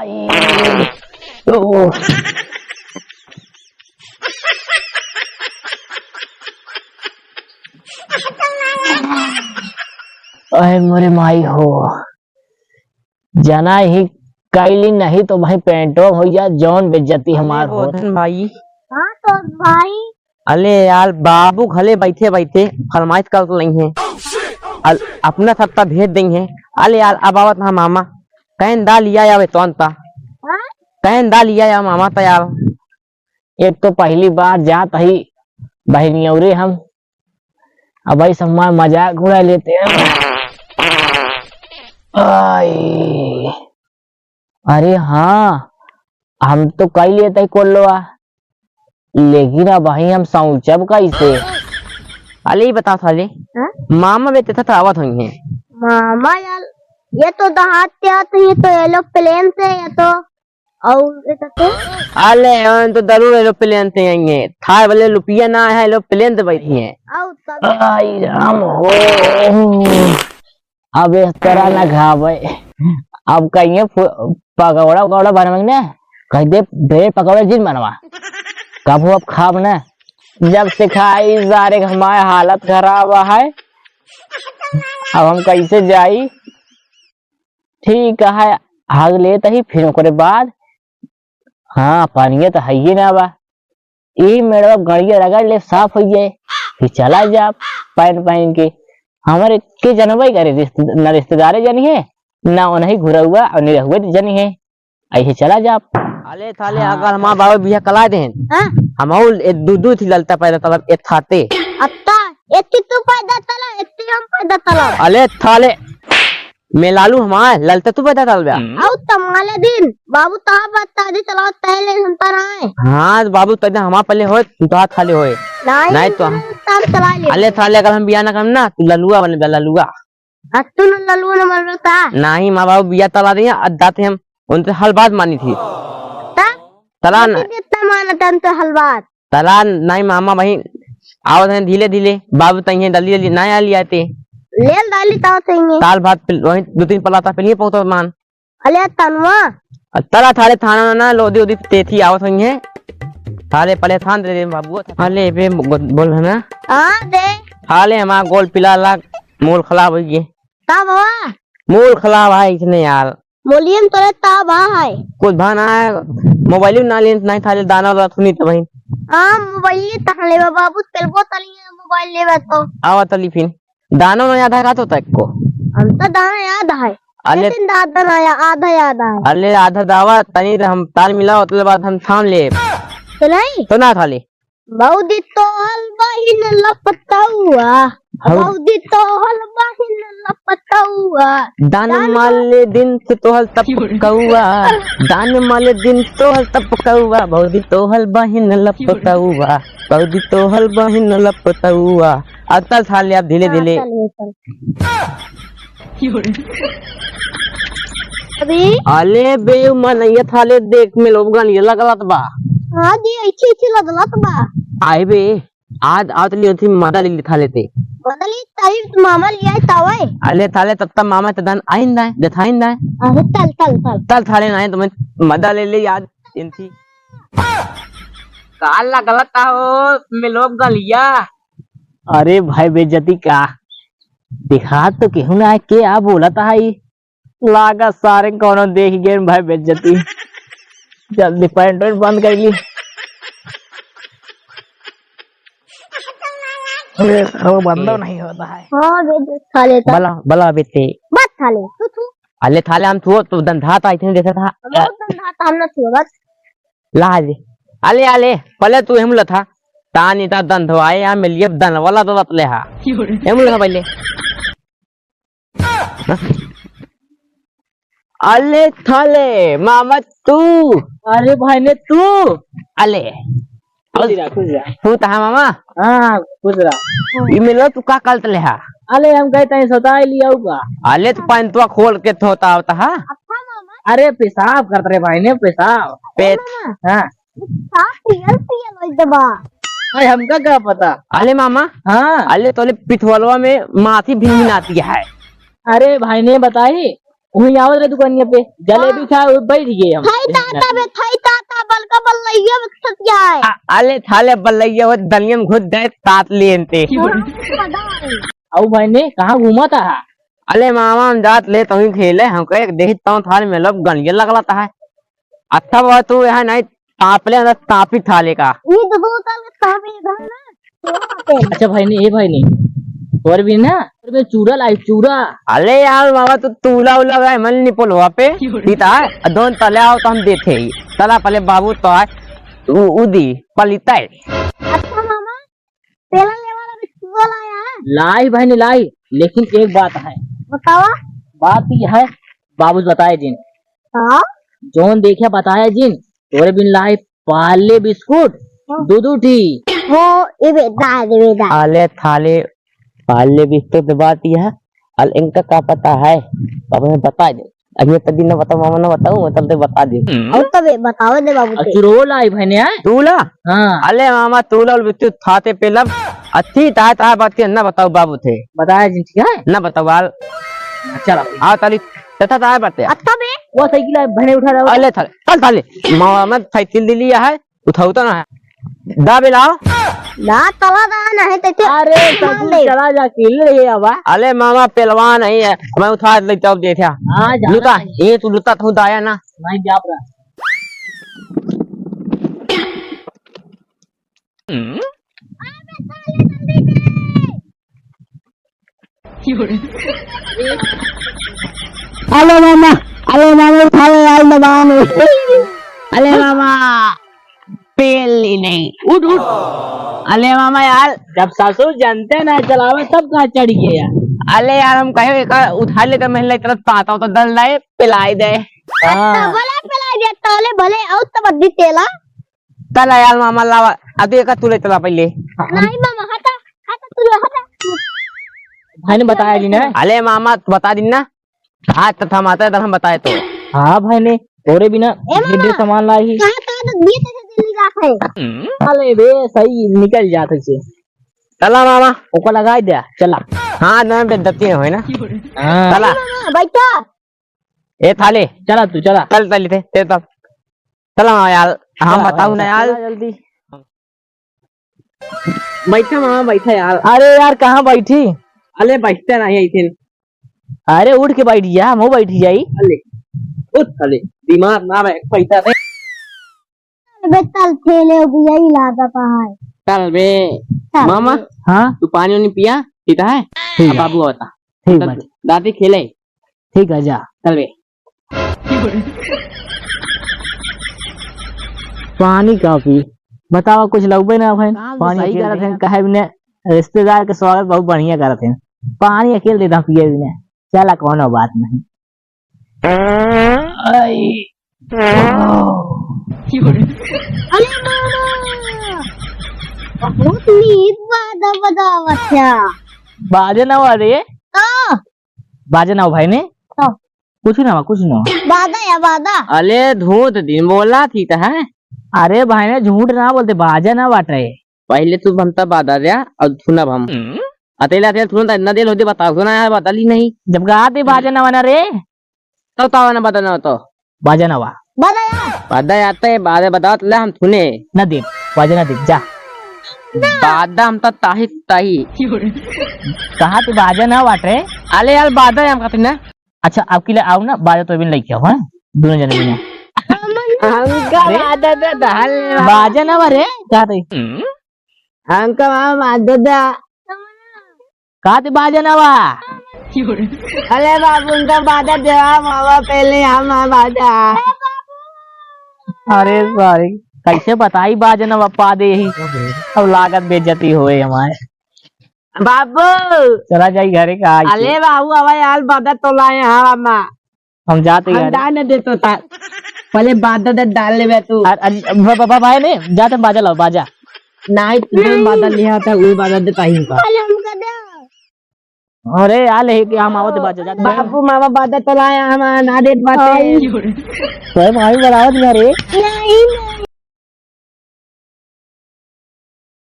आई तो अरे मोरे माई हो जना ही कैली नहीं तो भाई पेंटो हो जा जौन बेइज्जती हमार हो भाई। हाँ तो भाई अले यार बाबू घले बैठे बैठे फरमाइश कर नहीं है अपना सत्ता भेज देंगे। अले यार अब आवत ना मामा कहन दा लिया यावे तोंता हाँ? कहन दा लिया या मामा तैयार। एक तो पहली बार जात ही बहनियौरे हम अब भाई सब मजाक उड़ा लेते हैं। आई अरे हाँ हम तो कई लेते ही कोल्लोआ लेकिन अब भाई हम सऊचब कैसे। अले ही बता साले हाँ? मामा बेटे था आवत हुई है। मामा यार ये तो दहात से आते हैं तो ये लोग प्लेन से या तो और ये तो अले तो जरूर एरोप्लेन से आएंगे था बोले रुपया ना है एरोप्लेन से बैठी है। और तब आई राम हो अब इस तरह ना घावे अब कहीं पकौड़ा उकौड़ा बनवाएंगे कहीं दे भेड़ पकौड़े जिन बनवा कब अब खाब ना जब से खाई सारे हमारे हालत खराब है। अब हम कैसे जाई ठीक है आग लेते ही फिर ओकरे बाद हाँ पानी तो है ही ना बा यही मेरा गड़िया रगड़ ले साफ हो जाए फिर चला जा पहन पहन के हमारे के जनवई करे न रिश्तेदारे जनी है ना उन्हें घुरा हुआ और नहीं हुए जनी है ऐसे चला जा। अले थाले अगर हमारा बाबा बिया कला दे हाँ? हम दूध थी ललता पैदा तलब एक थाते अत्ता इतनी तू पैदा तला इतनी हम पैदा तला अले थाले मैं लालू हमार ललता तू पैदा तल बया और तमाले दिन बाबू तहा बता दी चला पहले सुनता रहा है। हाँ बाबू तब हमारा पहले होए तो हाथ खाली होए नहीं तो तब चला ले अले थाले अगर हम बिया ना करम ना तू ललुआ बने बे ललुआ तू न ललू न मर रहा नहीं माँ बाबू बिया तला दिया अदाते हम उनसे हल बात मानी थी तला कितना माना तन तो हलवात तला नहीं मामा भाई आवत है धीरे धीरे बाबू तही दली दली नहीं आली आते लेल डाली ताव सही दाल भात वही 2-3 पलाता पहले पहुंचो मान अले तनवा तला थारे थाना ना लोदी उदी तेथी आवत हुई है थारे पले थान दे बाबू हाले बे बोल है ना हाँ दे हाले हमारा गोल पिला लाग मूल खराब हो गए ता बाबा मूल खराब है इसने यार मोलियम तोरे ता बा है कुछ भाना है मोबाइल ना ले नहीं थाले दाना वाला सुनी तो भाई हाँ मोबाइल तक ले बाबू तेलबो तली मोबाइल ले तो आवा तली फिर दाना ना याद है तो तक को हम तो दाना याद है अले लेकिन दादा ना आधा याद है अले आधा दावा तनी हम तार मिला उसके बाद हम थाम ले तो नहीं तो ना थाले बहुदी तो हलवा ही न लपता हुआ बहुदी तो हलवा ही न लपता हुआ दान माले दिन से तो हल तप कौआ दान माले दिन तो हल तप कौआ बहुदी तो हल बहिन लपता हुआ बहुदी तो हल बहिन लपता हुआ अतल थाले आप धीरे धीरे अभी अले बे मन ये थाले देख में लोग गाली लगलत बा हाँ जी अच्छी अच्छी लगलत बा आए बे आज आज लियो थी माता लिली थाले ते बदली तारीफ मामा लिया तावे अले थाले तब तक मामा तदन आइंदा है दथाइंदा है अरे तल तल तल तल थाले ना तुम्हें मदा ले ले याद इनथी काला गलत हो में लोग गलिया अरे भाई बेइज्जती का दिखा तो केहू ना के आ बोलता है लागा सारे कोनो देख गए भाई बेइज्जती जल्दी पैंट बंद कर ली वो बंद नहीं होता है। हाँ बे खा लेता बला बला बेटे बस खा ले तू अले थाले हम थो तो धंधा था इतने देखा था बहुत धंधा था हमने छुआ बस लाज अले अले पहले तू हमला था तानी ता धंधवाए या मिलिए धन वाला तो ले हा हमला पहले अले थाले मामा तू अरे भाई ने तू अले तू ता मामा हाँ खुश रहा ये मिलो तू का कल तले हा अरे हम कहते हैं सता लिया होगा अले तो पैंतवा खोल के थोता होता हा अच्छा मामा अरे पेशाब करते रहे भाई ने पेशाब पेट हाँ साफ पियल पियल होई दबा अरे हमका क्या पता। अले मामा हाँ अले तोले पिथवलवा में माथी भिनभिनाती है अरे भाई ने बताई वही आवत रहे दुकानिया पे जलेबी खा बैठ गए हम थाई ताता बलका बल्लैया सच क्या है अले थाले बल्लैया वो दलिया में घुस गए तात लेनते। आओ भाई ने कहाँ घूमा था? अले मामा हम जात ले तो ही खेले हम कहे देखता हूँ थाले में लब गलिया लगलाता है। अच्छा बात तू यहाँ नहीं तापले अंदर तापी थाले का। ये तो दो साल का कहां पे इधर ना अच्छा भाई ने, ये भाई ने और भी ना में चूड़ा लाई चूड़ा। अले यार मामा तू तूला उला गए मन निपुल हुआ पे सीता है दोन तले आओ तो हम देते ही तला पले बाबू तो है उदी पलिता है। अच्छा मामा तेला ले वाला भी चूड़ा लाया है लाई भाई ने लाई, लेकिन एक बात है। बतावा बात यह है बाबू बताए जिन हां जोन देखे बताया जिन तोरे बिन लाई पाले बिस्कुट दूध उठी। वो ये बेटा अले थाले पाले बिस्कुट बात यह है अल इनका क्या पता है बाबू ने बता दे अभी तभी न बताओ मामा न बताऊं मतलब तो बता दे। और तब बताओ दे बाबू से चुरो लाई भाई ने आए। तूला हाँ अले मामा तूला बिस्कुट थाते पे लब अच्छी ताय ताय बात के न बताओ बाबू थे बताया जिन ठीक है। न बताओ बाल चलो आओ ताली तथा ताय बातें अच्छा बे वो साइकिल है भाई ने उठा रहा अले थाले चल थाले मामा में साइकिल दी लिया है उठाओ तो ना है दा बिलाओ ना तला दा नहीं ते अरे साइकिल चला जा किल रही है बा। अले मामा पहलवान नहीं है मैं उठा लेता हूँ देखा हाँ जा लुता ये तू लुता तो दाया ना नहीं जा रहा। हेलो मामा उठा ले यार मामा अले मामा पेली नहीं उठ उठ। अले मामा यार जब ससुर जानते ना चलावे तब कहाँ चढ़ गए यार। अले यार हम कहे उठा ले तो महिला तरफ पाता तो दल लाए पिलाई दे हाँ भले पला दे ताले भले और तब दी तेला तला यार मामा लावा अभी का तुले तला पहले नहीं मामा हटा हटा भाई ने बताया जी ना। अले मामा बता दी ना हाथ तथा माता है हम बताए तो। हाँ भाई ने तोरे बिना मामा। ढेर सामान लाई ही कहां तो दिए ते दिल्ली का है अले बे सही निकल जाते से तला मामा ऊपर लगा दे चला। हाँ ना बेदती है ना हाँ तला मामा बैठा ए थाले चला तू चला चल चल थे ते तब चला मामा यार हम बताऊ ना यार जल्दी। बैठा मामा बैठा यार अरे यार कहाँ बैठी? अले बैठते नहीं थे अरे उठ के बैठ जा मुँह बैठी जाई। अले उठ अले बीमार ना मैं पैसा दे बेतल खेले भी यही लादा कहां है चल बे मामा हाँ तू पानी नहीं पिया पीता है ठीक अब है बाबू बता ठीक है दादी खेले ठीक है जा। चल बे पानी काफी बतावा कुछ लगबे ना भाई पानी सही करत हैं कहे बिना रिश्तेदार के स्वागत बहुत बढ़िया करत हैं पानी अकेले देता पिए बिना चला कोनो बात नहीं। आई अरे मामा बहुत नीक बादा बदावत है बाजे ना रे तो बाजे ना भाई ने तो कुछ ना बादा या बादा अले धूत दिन बोला थी तो है अरे भाई ने झूठ ना बोलते बाजे ना बात रहे पहले तू हमता बाधा दिया और सुना हम अतेला तेल तुरंत इतना देर होती बताओ सुना यार बता ली नहीं जब गाते बाजे ना बना रे तो तावा ना बताना तो बाजे ना वा बादा या बाधा आता है बाधा बताओ तो हम सुने न दे बाजे ना दे जा बाधा हम तो ताही ताही कहा ते बाजे ना बात रहे। अले यार बाधा हम कहते ना अच्छा आपके लिए आओ ना बाजे तो बिन लेके आओ हाँ दोनों जने बिना हमका बाधा दे दाल बाजे ना रे कहते हमका बाधा दे कहते बाजे ना वा अरे बाबू उनका बाधा दे मामा पहले हम बाधा अरे सॉरी कैसे बताई बाजे ना पा दे ही अब लागत बेइज्जती होए हमारे बाबू चला जाई घरे का आई अले बाबू अब यार बाधा तो लाए हम जाते घरे डाल दे तो था पहले बाधा दे डाल ले तू भाई ने जाते बाजा लाओ बाजा नहीं तुझे बाधा लिया था वो बाधा दे ताही का पहले हमका दे अरे यार लेके हम आवत बाजा जाते बाबू मामा बाधा तो लाए हम ना दे पाते भाई बराबर रे नहीं